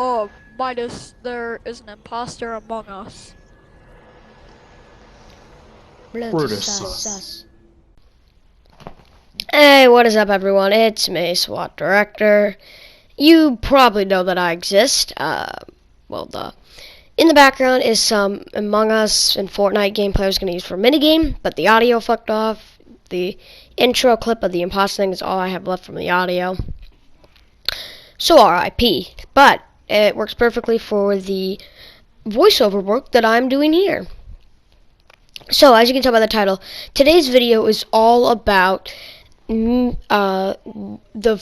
Oh, Midas, there is an imposter among us. Brutus Sus, sus. sus. Hey, what is up, everyone? It's me, SWAT Director. You probably know that I exist. In the background is some Among Us and Fortnite gameplay I was going to use for a minigame, but the audio fucked off. The intro clip of the imposter thing is all I have left from the audio. So RIP. But it works perfectly for the voiceover work that I'm doing here. So, as you can tell by the title, today's video is all about the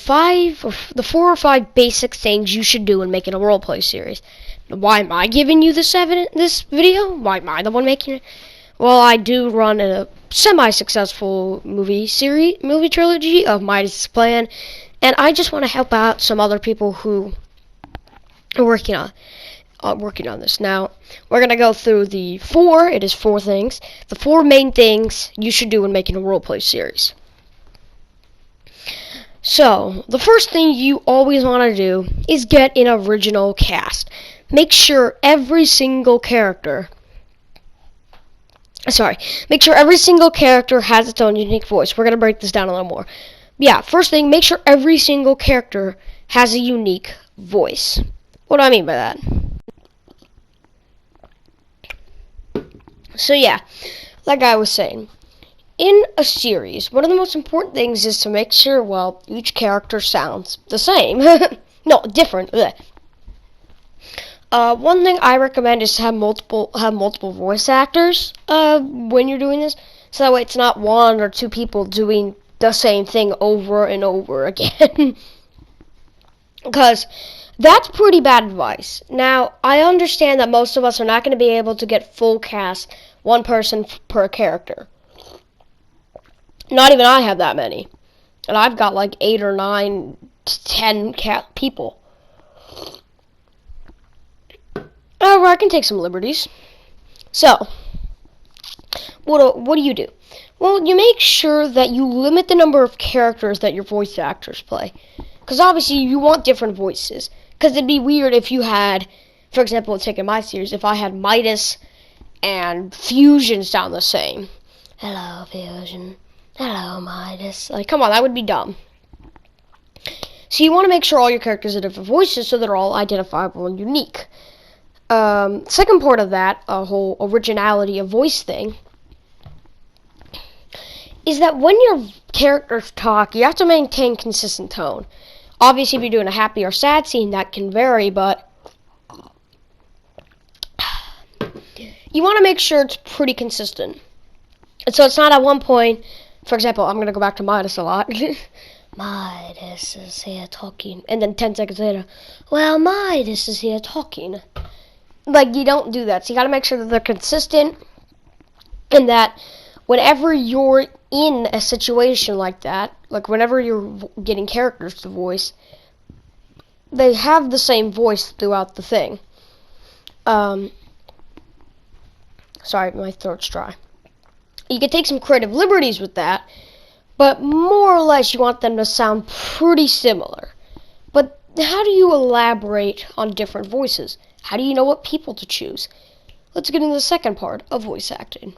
4 or 5 basic things you should do when making a roleplay series. Why am I giving you this video? Why am I the one making it? Well, I do run a semi-successful movie trilogy of Midas' Plan, and I just want to help out some other people who are working on this. Now, we're going to go through it is 4 things, the 4 main things you should do when making a roleplay series. So, the first thing you always want to do is get an original cast. Make sure every single character has its own unique voice. We're going to break this down a little more. Yeah, first thing, make sure every single character has a unique voice. What do I mean by that? So yeah, like I was saying, in a series, one of the most important things is to make sure, well, each character sounds the same. No, different. One thing I recommend is to have multiple voice actors when you're doing this, so that way it's not 1 or 2 people doing the same thing over and over again. Because that's pretty bad advice. Now, I understand that most of us are not going to be able to get full cast, 1 person per character. Not even I have that many. And I've got like 8 or 9 to 10 people. However, I can take some liberties. So, what do you do? Well, you make sure that you limit the number of characters that your voice actors play. Because obviously you want different voices. Because it'd be weird if you had, for example, let's take in my series, if I had Midas and Fusion sound the same. Hello, Fusion. Hello, Midas. Like, come on, that would be dumb. So you want to make sure all your characters have different voices so they're all identifiable and unique. Second part of that, a whole originality of voice thing, is that when your characters talk, you have to maintain consistent tone. Obviously, if you're doing a happy or sad scene, that can vary, but you want to make sure it's pretty consistent. And so it's not at one point, for example, I'm going to go back to Midas a lot. Midas is here talking. And then 10 seconds later, well, Midas is here talking. Like, you don't do that. So you got to make sure that they're consistent and that whenever you're in a situation like that, like whenever you're getting characters to voice, they have the same voice throughout the thing. Sorry, my throat's dry. You can take some creative liberties with that, but more or less you want them to sound pretty similar. But how do you elaborate on different voices? How do you know what people to choose? Let's get into the second part of voice acting.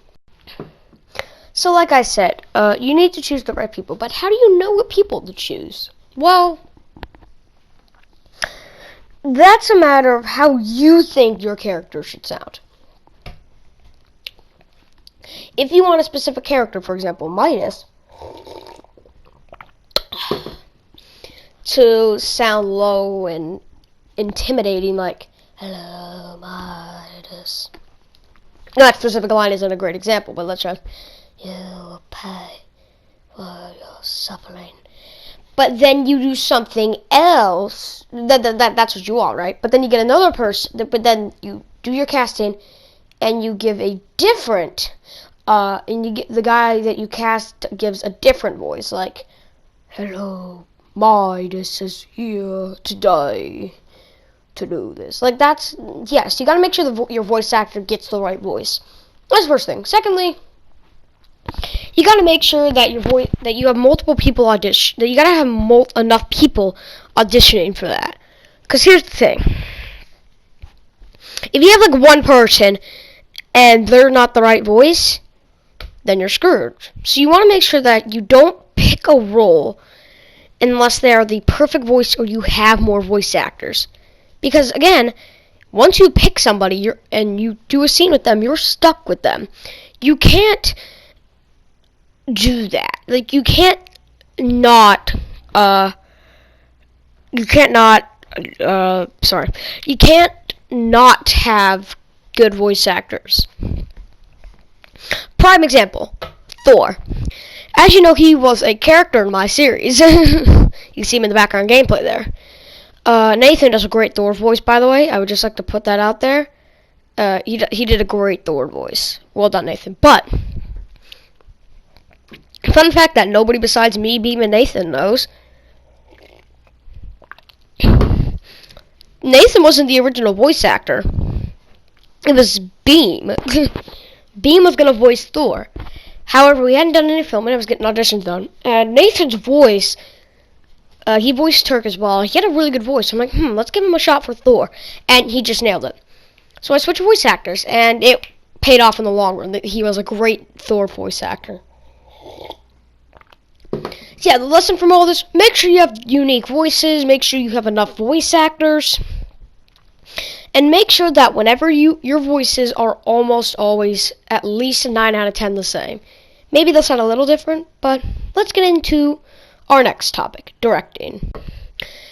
So like I said, you need to choose the right people, but how do you know what people to choose? Well, that's a matter of how you think your character should sound. If you want a specific character, for example, Midas, to sound low and intimidating, like, hello, Midas. That specific line isn't a great example, but let's try. You will pay for your suffering. But then you do something else. That's what you want, right? But then you get another person. But then you do your casting, and you give a different. And you get the guy that you cast gives a different voice, like, "Hello, Midas is here today to do this." Like that's yes. You gotta make sure your voice actor gets the right voice. That's the first thing. Secondly, you gotta make sure that you have multiple people audition. That you gotta have enough people auditioning for that. Cause here's the thing. If you have like one person and they're not the right voice, then you're screwed. So you want to make sure that you don't pick a role unless they are the perfect voice or you have more voice actors. Because again, once you pick somebody and you do a scene with them, you're stuck with them. You can't do that. Like, you can't not have good voice actors. Prime example, Thor. As you know, he was a character in my series. You see him in the background gameplay there. Nathan does a great Thor voice, by the way. I would just like to put that out there. He did a great Thor voice. Well done, Nathan. But fun fact that nobody besides me, Beam, and Nathan knows. Nathan wasn't the original voice actor. It was Beam. Beam was going to voice Thor. However, we hadn't done any filming. I was getting auditions done. And Nathan's voice, he voiced Turk as well. He had a really good voice. I'm like, let's give him a shot for Thor. And he just nailed it. So I switched voice actors, and it paid off in the long run. He was a great Thor voice actor. So yeah, the lesson from all this, make sure you have unique voices, make sure you have enough voice actors, and make sure that whenever your voices are almost always at least a 9 out of 10 the same. Maybe they'll sound a little different, but let's get into our next topic, directing.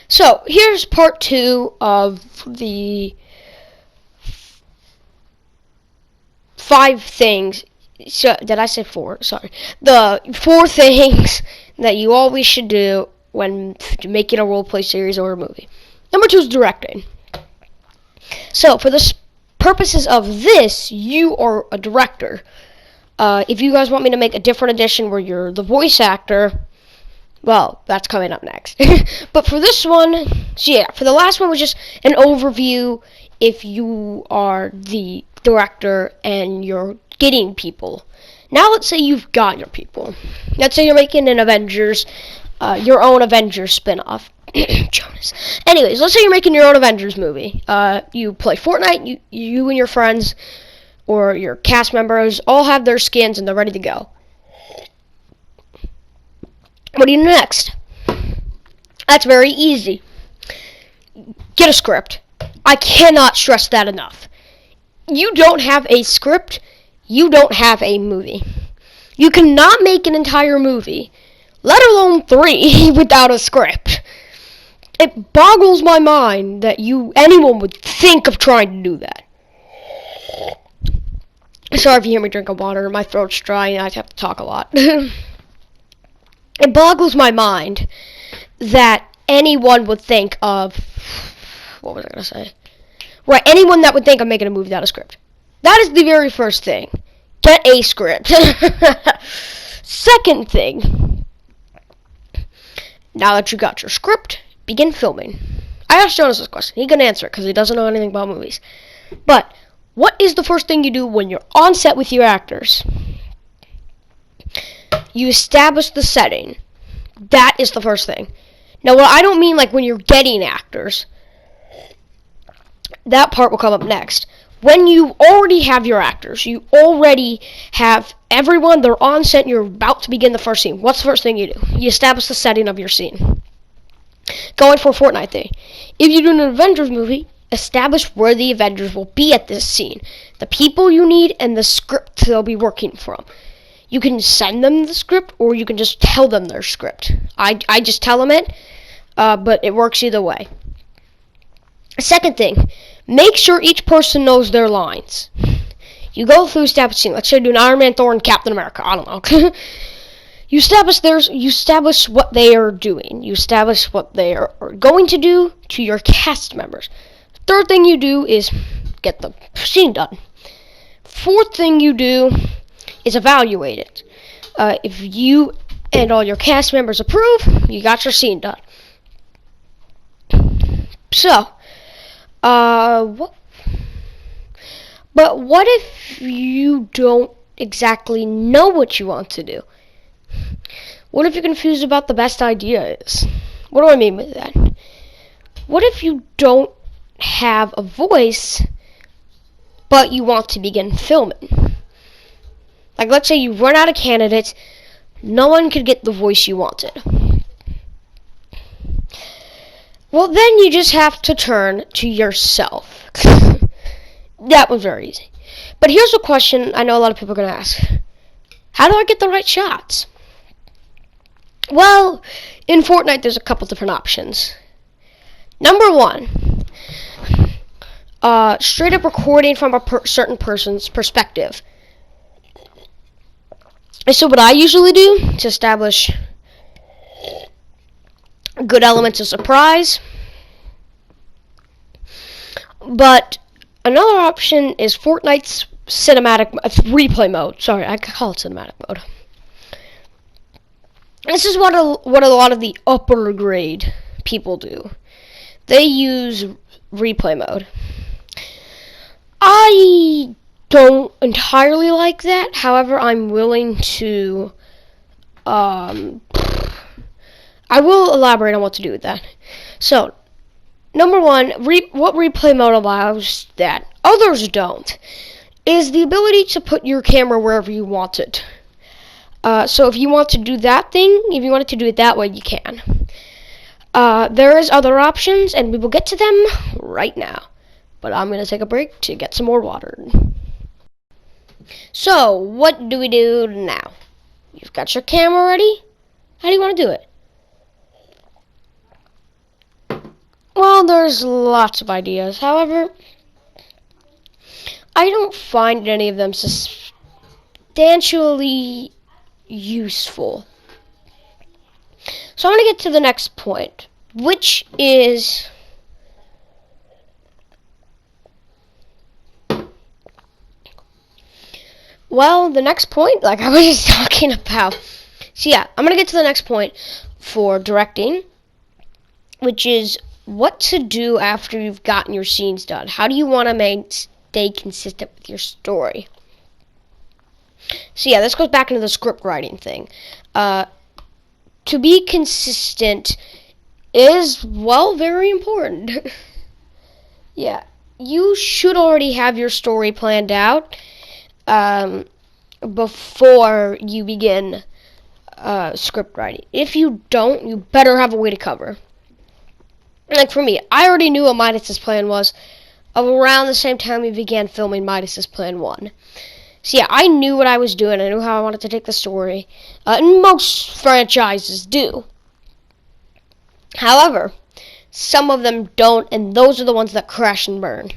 So here's part 2 of the 5 things. So, did I say 4? Sorry. The 4 things that you always should do when making a roleplay series or a movie. Number 2 is directing. So, for the purposes of this, you are a director. If you guys want me to make a different edition where you're the voice actor, well, that's coming up next. But for this one, so yeah, for the last one was just an overview if you are the director and you're getting people. Now let's say you've got your people. Let's say you're making an Avengers, your own Avengers spin-off. Jonas. Anyways, let's say you're making your own Avengers movie. You play Fortnite, you and your friends or your cast members all have their skins and they're ready to go. What do you do next? That's very easy. Get a script. I cannot stress that enough. You don't have a script, you don't have a movie. You cannot make an entire movie, let alone 3, without a script. It boggles my mind that anyone would think of trying to do that. Sorry if you hear me drinking water, my throat's dry and I have to talk a lot. It boggles my mind that anyone would think of, what was I going to say? Right, anyone that would think of making a movie without a script. That is the very first thing. Get a script. Second thing, now that you got your script, begin filming. I asked Jonas this question. He can answer it because he doesn't know anything about movies. But what is the first thing you do when you're on set with your actors? You establish the setting. That is the first thing. Now, what I don't mean like when you're getting actors. That part will come up next. When you already have your actors, you already have everyone, they're on set, and you're about to begin the first scene. What's the first thing you do? You establish the setting of your scene. Going for a Fortnite thing. If you do an Avengers movie, establish where the Avengers will be at this scene. The people you need and the script they'll be working from. You can send them the script or you can just tell them their script. I just tell them it, but it works either way. Second thing, make sure each person knows their lines. You go through establishing, let's say do an Iron Man, Thor, and Captain America. I don't know. You establish what they are doing. You establish what they are going to do to your cast members. Third thing you do is get the scene done. Fourth thing you do is evaluate it. If you and all your cast members approve, you got your scene done. So, what if you don't exactly know what you want to do? What if you're confused about the best idea is? What do I mean by that? What if you don't have a voice, but you want to begin filming. Like, let's say you run out of candidates, no one could get the voice you wanted. Well, then you just have to turn to yourself. That was very easy. But here's a question I know a lot of people are going to ask. How do I get the right shots? Well, in Fortnite, there's a couple different options. Number one, straight up recording from a certain person's perspective. So what I usually do to establish good elements of surprise. But another option is Fortnite's cinematic replay mode. Sorry, I call it cinematic mode. This is what a lot of the upper grade people do. They use replay mode. I don't entirely like that. However, I'm willing to I will elaborate on what to do with that. So, number one, what replay mode allows that others don't is the ability to put your camera wherever you want it. So if you want to do that thing, if you wanted to do it that way, you can. There is other options, and we will get to them right now. But I'm going to take a break to get some more water. So, what do we do now? You've got your camera ready? How do you want to do it? Well, there's lots of ideas. However, I don't find any of them substantially useful. So I'm going to get to the next point, which is well, the next point, like I was just talking about. So yeah, I'm going to get to the next point for directing, which is what to do after you've gotten your scenes done. How do you want to stay consistent with your story? So yeah, this goes back into the script writing thing. To be consistent is, well, very important. Yeah, you should already have your story planned out before you begin script writing. If you don't, you better have a way to cover. Like for me, I already knew what Midas's plan was around the same time we began filming Midas's Plan 1. So yeah, I knew what I was doing. I knew how I wanted to take the story. And most franchises do. However, some of them don't, and those are the ones that crash and burn.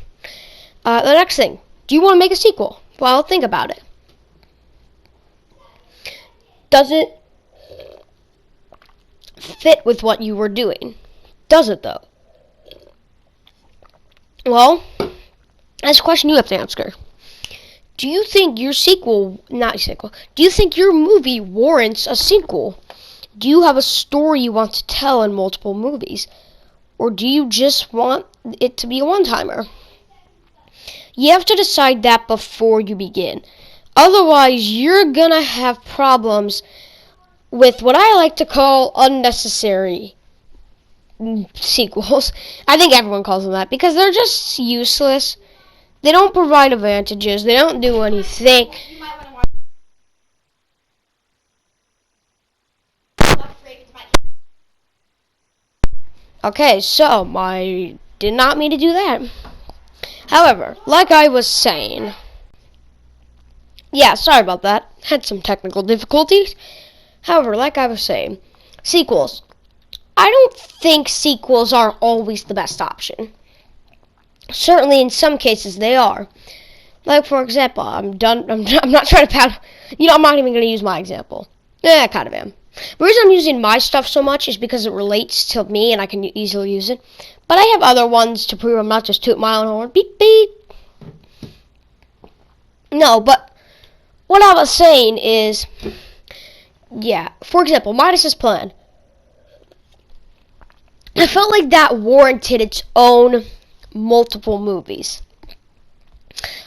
The next thing, do you want to make a sequel? Well, think about it. Does it fit with what you were doing? Does it, though? Well, that's a question you have to answer. Do you think your do you think your movie warrants a sequel? Do you have a story you want to tell in multiple movies? Or do you just want it to be a one-timer? You have to decide that before you begin. Otherwise, you're gonna have problems with what I like to call unnecessary sequels. I think everyone calls them that because they're just useless. They don't provide advantages. They don't do anything. Okay, so I did not mean to do that. However, like I was saying, yeah, sorry about that. Had some technical difficulties. However, like I was saying, sequels. I don't think sequels are always the best option. Certainly, in some cases, they are. Like, for example, I'm not trying to pat. I'm not even going to use my example. I kind of am. The reason I'm using my stuff so much is because it relates to me and I can easily use it. But I have other ones to prove I'm not just toot my own horn. Beep, beep. No, but what I was saying is, yeah, for example, Midas's Plan. I felt like that warranted its own multiple movies.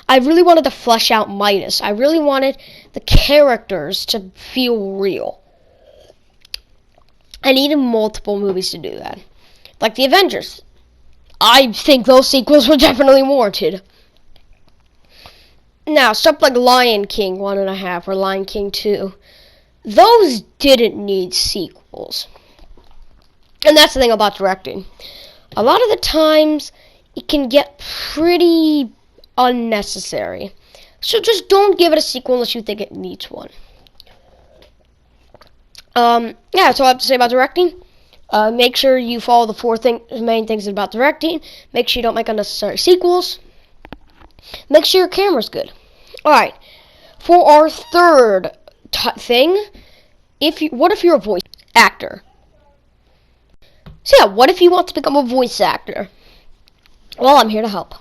I really wanted to flesh out Midas. I really wanted the characters to feel real. I needed multiple movies to do that. Like the Avengers. I think those sequels were definitely warranted. Now, stuff like Lion King 1.5 or Lion King 2, those didn't need sequels. And that's the thing about directing. A lot of the times, it can get pretty unnecessary. So just don't give it a sequel unless you think it needs one. Yeah, that's all I have to say about directing. Make sure you follow the four main things about directing. Make sure you don't make unnecessary sequels. Make sure your camera's good. Alright, for our third thing, what if you're a voice actor? So yeah, what if you want to become a voice actor? Well, I'm here to help.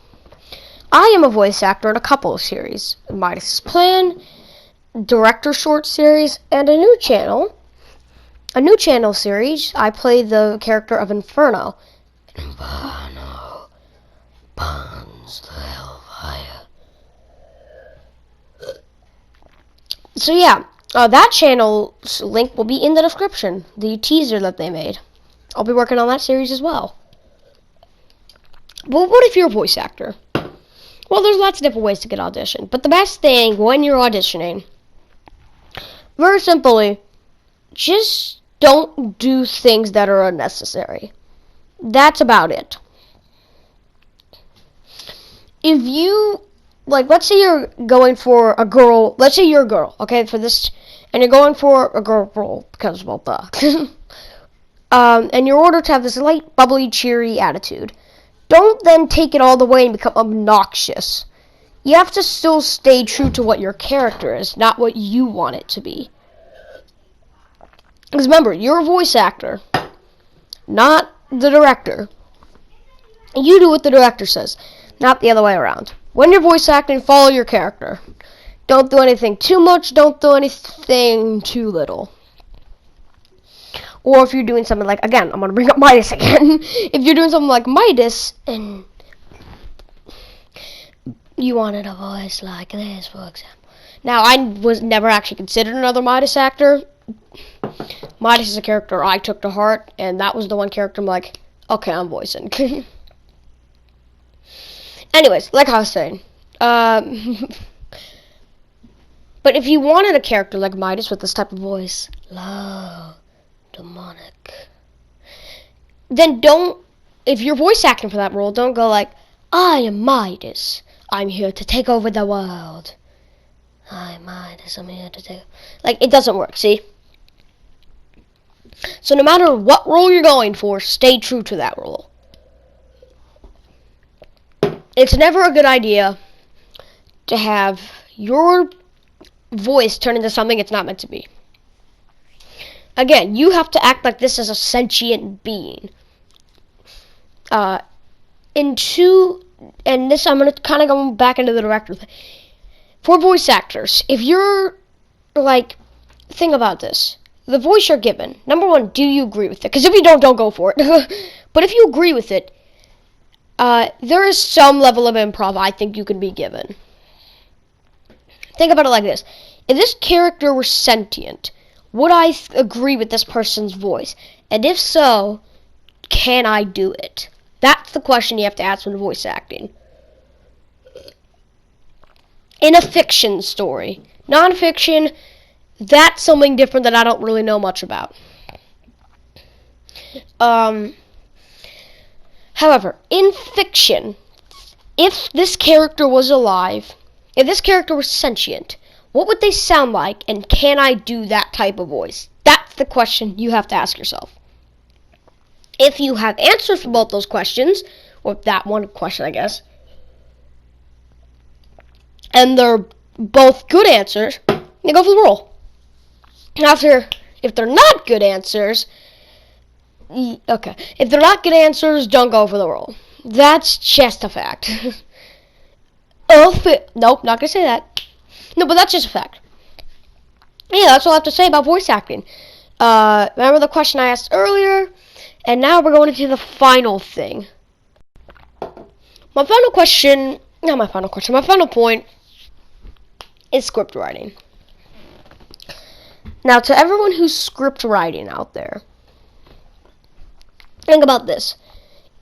I am a voice actor in a couple of series. Midas' Plan, Director Short Series, and a new channel series. I play the character of Inferno. Inferno burns the hellfire. So yeah, that channel's link will be in the description. The teaser that they made. I'll be working on that series as well. Well, what if you're a voice actor? Well, there's lots of different ways to get auditioned. But the best thing when you're auditioning, very simply, just don't do things that are unnecessary. That's about it. If you, let's say you're going for a girl, let's say you're a girl, okay, for this, and you're going for a girl role, because, well, duh. And you're ordered to have this light, bubbly, cheery attitude. Don't then take it all the way and become obnoxious. You have to still stay true to what your character is, not what you want it to be. Because remember, you're a voice actor, not the director. You do what the director says, not the other way around. When you're voice acting, follow your character. Don't do anything too much, don't do anything too little. Or if you're doing something like, again, I'm going to bring up Midas again. If you're doing something like Midas, and you wanted a voice like this, for example. Now, I was never actually considered another Midas actor. Midas is a character I took to heart, and that was the one character I'm like, okay, I'm voicing. Anyways, like I was saying. But if you wanted a character like Midas with this type of voice, low, demonic, then if you're voice acting for that role, don't go like, I am Midas. I'm here to take over the world. I'm Midas. I'm here to take... it doesn't work, see? So no matter what role you're going for, stay true to that role. It's never a good idea to have your voice turn into something it's not meant to be. Again, you have to act like this is a sentient being. And this, I'm going to kind of go back into the director thing. For voice actors, if you're, think about this. The voice you're given, number one, do you agree with it? Because if you don't go for it. But if you agree with it, there is some level of improv I think you can be given. Think about it like this. If this character were sentient, would I agree with this person's voice? And if so, can I do it? That's the question you have to ask when voice acting. In a fiction story. Non-fiction, that's something different that I don't really know much about. However, in fiction, if this character was alive, if this character was sentient, what would they sound like, and can I do that type of voice? That's the question you have to ask yourself. If you have answers for both those questions, or that one question, I guess, and they're both good answers, you go for the role. If they're not good answers, okay. If they're not good answers, don't go for the role. That's just a fact. Nope, not gonna say that. No, but that's just a fact. Yeah, that's all I have to say about voice acting. Remember the question I asked earlier? And now we're going into the final thing. My final point is script writing. Now, to everyone who's script writing out there, think about this.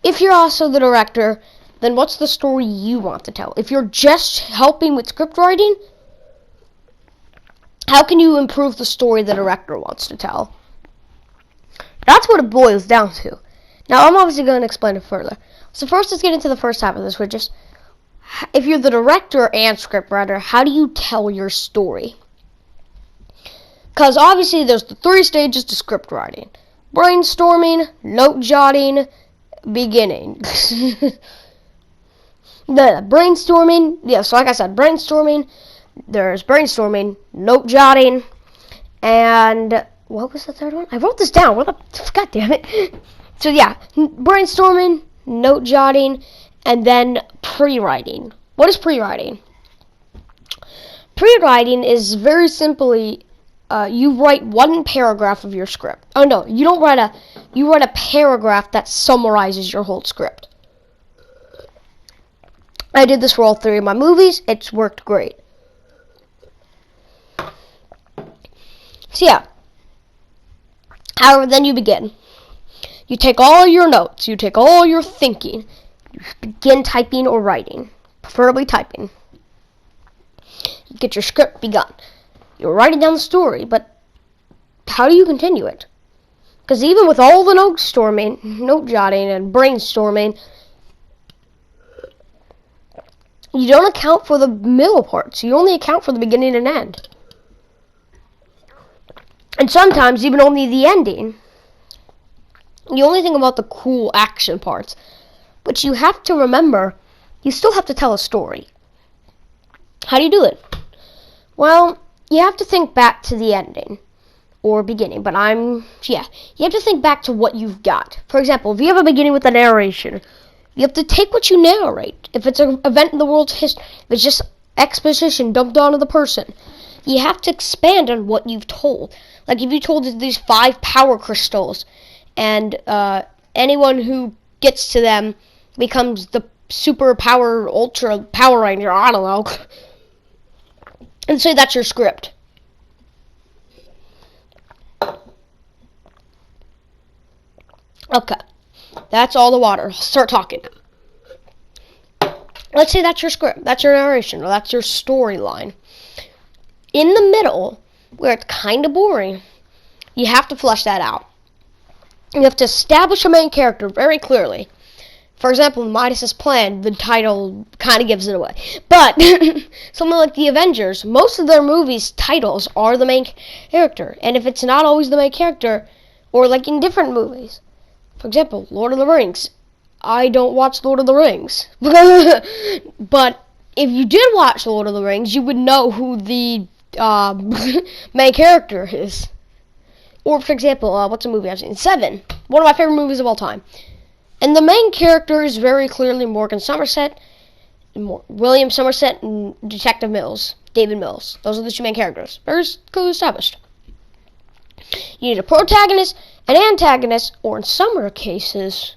If you're also the director, then what's the story you want to tell? If you're just helping with script writing, how can you improve the story the director wants to tell? That's what it boils down to. Now, I'm obviously going to explain it further. So first, let's get into the first half of this, which is, if you're the director and scriptwriter, how do you tell your story? Because obviously, there's the 3 stages to script writing. Brainstorming, note jotting, beginning. Brainstorming, yeah, so like I said, brainstorming, there's brainstorming, note jotting, and what was the third one? I wrote this down. God damn it. So yeah, brainstorming, note jotting, and then pre-writing. What is pre-writing? Pre-writing is very simply, you write one paragraph of your script. Oh no, you don't write you write a paragraph that summarizes your whole script. I did this for all 3 of my movies. It's worked great. So yeah. However, then you begin. You take all your notes. You take all your thinking. You begin typing or writing. Preferably typing. You get your script begun. You're writing down the story, but how do you continue it? Because even with all the note jotting, and brainstorming, you don't account for the middle parts. You only account for the beginning and end. And sometimes even only the ending. You only think about the cool action parts. But you have to remember, you still have to tell a story. How do you do it? Well, you have to think back to the ending. Or beginning. But you have to think back to what you've got. For example, if you have a beginning with a narration, you have to take what you narrate. If it's an event in the world's history, if it's just exposition dumped onto the person, you have to expand on what you've told. Like if you told these 5 power crystals, and anyone who gets to them becomes the super power ultra power ranger, I don't know, and say that's your script. Okay, that's all the water. Start talking. Let's say that's your script, that's your narration, or that's your storyline. In the middle, where it's kind of boring, you have to flesh that out. You have to establish a main character very clearly. For example, Midas's Plan, the title kind of gives it away. But something like the Avengers, most of their movies' titles are the main character. And if it's not always the main character, or like in different movies, for example, Lord of the Rings. I don't watch Lord of the Rings. But if you did watch Lord of the Rings, you would know who the main character is. Or, for example, what's a movie I've seen? Seven. One of my favorite movies of all time. And the main character is very clearly Morgan Somerset, William Somerset, and Detective Mills, David Mills. Those are the 2 main characters. Very clearly established. You need a protagonist, an antagonist, or in some rare cases,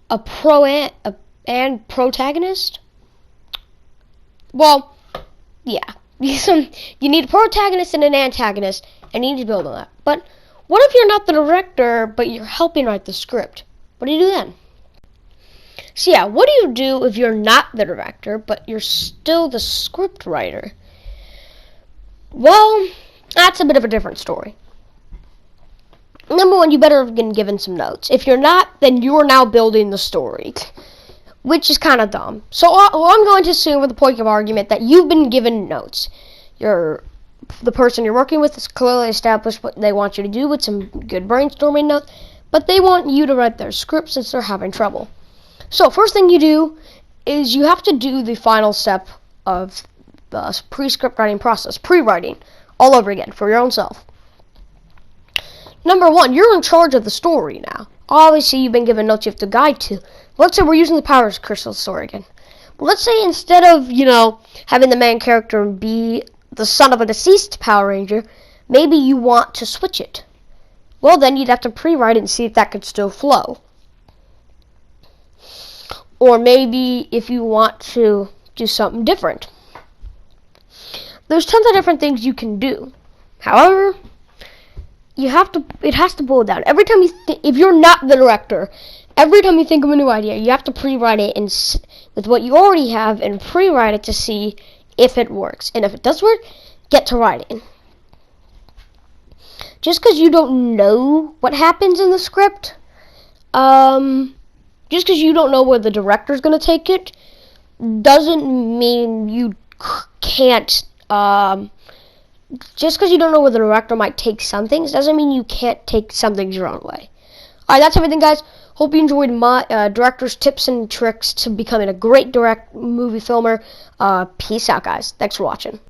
a protagonist. Well, yeah. You need a protagonist and an antagonist, and you need to build on that. But what if you're not the director, but you're helping write the script? What do you do then? So yeah, what do you do if you're not the director, but you're still the script writer? Well, that's a bit of a different story. Number 1, you better have been given some notes. If you're not, then you're now building the story, which is kind of dumb. So I'm going to assume, for the point of argument, that you've been given notes. The person you're working with has clearly established what they want you to do with some good brainstorming notes, but they want you to write their script since they're having trouble. So first thing you do is you have to do the final step of the pre-script writing process, pre-writing, all over again for your own self. Number 1, you're in charge of the story now. Obviously, you've been given notes you have to guide to. Let's say we're using the Power Crystal story again. Well, let's say instead of, having the main character be the son of a deceased Power Ranger, maybe you want to switch it. Well, then you'd have to pre-write it and see if that could still flow. Or maybe if you want to do something different. There's tons of different things you can do. However, it has to boil down. Every time if you're not the director every time you think of a new idea, you have to pre-write it with what you already have and pre-write it to see if it works. And if it does work, get to writing. Just because you don't know what happens in the script, just because you don't know where the director's going to take it, doesn't mean you can't, just because you don't know where the director might take some things, doesn't mean you can't take some things your own way. Alright, that's everything, guys. Hope you enjoyed my director's tips and tricks to becoming a great movie filmer. Peace out, guys. Thanks for watching.